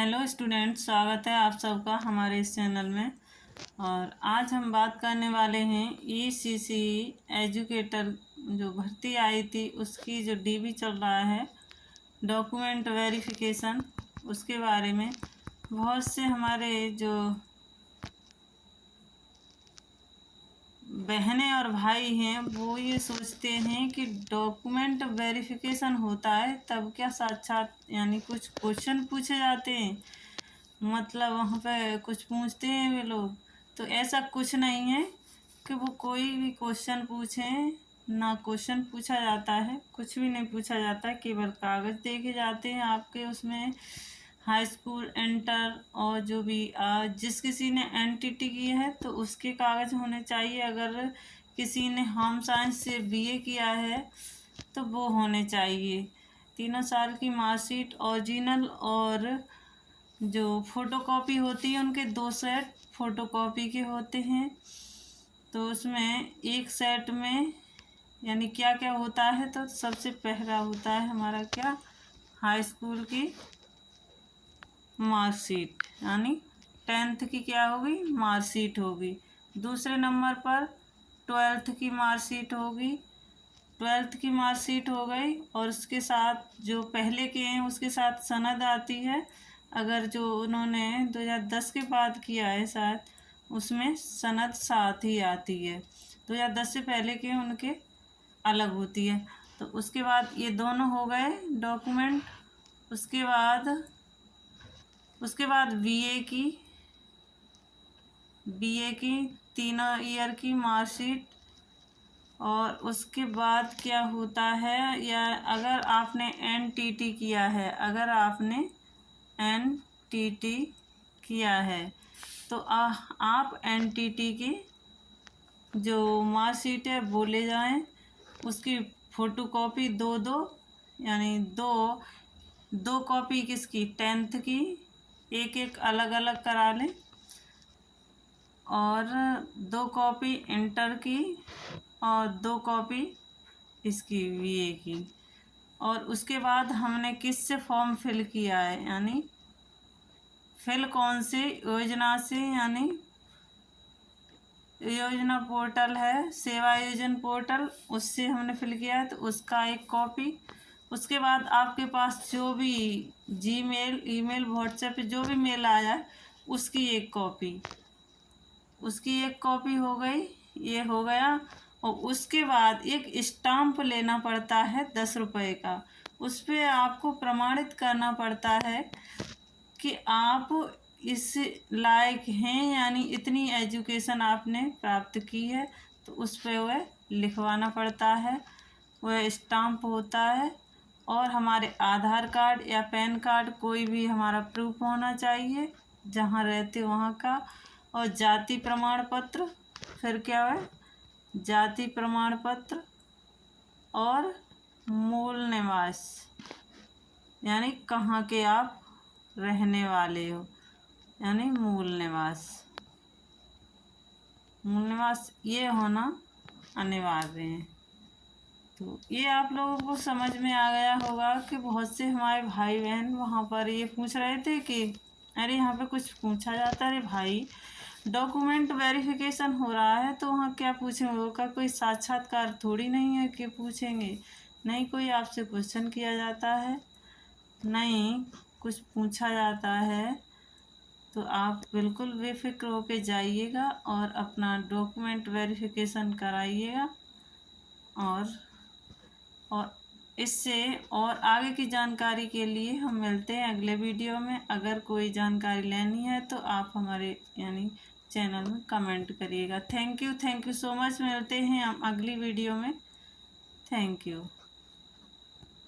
Hello student, स्वागत है आप सबका हमारे इस चैनल में। और आज हम बात करने वाले हैं ECC एजुकेटर जो भर्ती आई थी उसकी जो DB चल रहा है, डॉक्यूमेंट वेरिफिकेशन, उसके बारे में। बहुत से हमारे जो बहनें और भाई हैं वो ये सोचते हैं कि डॉक्यूमेंट वेरिफिकेशन होता है तब क्या साक्षात यानी कुछ क्वेश्चन पूछे जाते हैं, मतलब वहाँ पे कुछ पूछते हैं वे लोग। तो ऐसा कुछ नहीं है कि वो कोई भी क्वेश्चन पूछें, ना क्वेश्चन पूछा जाता है, कुछ भी नहीं पूछा जाता है। केवल कागज़ देखे जाते हैं आपके उसमें, हाई स्कूल इंटर और जो भी जिस किसी ने NTT की है तो उसके कागज़ होने चाहिए। अगर किसी ने होम साइंस से BA किया है तो वो होने चाहिए। 3 साल की मार्कशीट ओरिजिनल और जो फ़ोटोकॉपी होती है उनके 2 सेट फ़ोटोकॉपी के होते हैं। तो उसमें एक सेट में यानी क्या क्या होता है, तो सबसे पहला होता है हमारा क्या, हाई स्कूल की मार्कशीट यानी 10th की क्या होगी, मार्कशीट होगी। दूसरे नंबर पर 12th की मार्कशीट होगी। 12th की मार्कशीट हो गई और उसके साथ जो पहले के हैं उसके साथ सनद आती है। अगर जो उन्होंने 2010 के बाद किया है शायद उसमें सनद साथ ही आती है। 2010 से पहले के उनके अलग होती है। तो उसके बाद ये दोनों हो गए डॉक्यूमेंट। उसके बाद BA की 3 ईयर की मार्कशीट। और उसके बाद क्या होता है, या अगर आपने NTT किया है, अगर आपने NTT किया है तो आप NTT की जो मार्कशीट है वो ले जाएं। उसकी फ़ोटोकॉपी दो यानी दो कॉपी किसकी, 10th की एक एक अलग अलग करा लें, और 2 कॉपी इंटर की और 2 कॉपी इसकी BA की। और उसके बाद हमने किससे फॉर्म फिल किया है, यानी फिल कौन सी योजना से, यानी योजना पोर्टल है, सेवा योजन पोर्टल, उससे हमने फिल किया है तो उसका एक कॉपी। उसके बाद आपके पास जो भी Gmail, ईमेल, व्हाट्सएप पे जो भी मेल आया है उसकी एक कॉपी हो गई, ये हो गया। और उसके बाद एक स्टाम्प लेना पड़ता है 10 रुपये का। उस पर आपको प्रमाणित करना पड़ता है कि आप इस लायक हैं, यानी इतनी एजुकेशन आपने प्राप्त की है। तो उस पर वह लिखवाना पड़ता है, वह स्टाम्प होता है। और हमारे आधार कार्ड या पैन कार्ड कोई भी हमारा प्रूफ होना चाहिए जहाँ रहते वहाँ का। और जाति प्रमाण पत्र, फिर क्या है, जाति प्रमाण पत्र और मूल निवास यानी कहाँ के आप रहने वाले हो, यानी मूल निवास ये होना अनिवार्य है। तो ये आप लोगों को समझ में आ गया होगा कि बहुत से हमारे भाई बहन वहाँ पर ये पूछ रहे थे कि अरे यहाँ पे कुछ पूछा जाता है, अरे भाई डॉक्यूमेंट वेरिफिकेशन हो रहा है तो वहाँ क्या पूछेंगे, वो का कोई साक्षात्कार थोड़ी नहीं है कि पूछेंगे। नहीं कोई आपसे क्वेश्चन किया जाता है, नहीं कुछ पूछा जाता है। तो आप बिल्कुल बेफिक्र होके जाइएगा और अपना डॉक्यूमेंट वेरिफिकेशन कराइएगा। और इससे और आगे की जानकारी के लिए हम मिलते हैं अगले वीडियो में। अगर कोई जानकारी लेनी है तो आप हमारे यानी चैनल में कमेंट करिएगा। Thank you so much. मिलते हैं हम अगली वीडियो में। Thank you.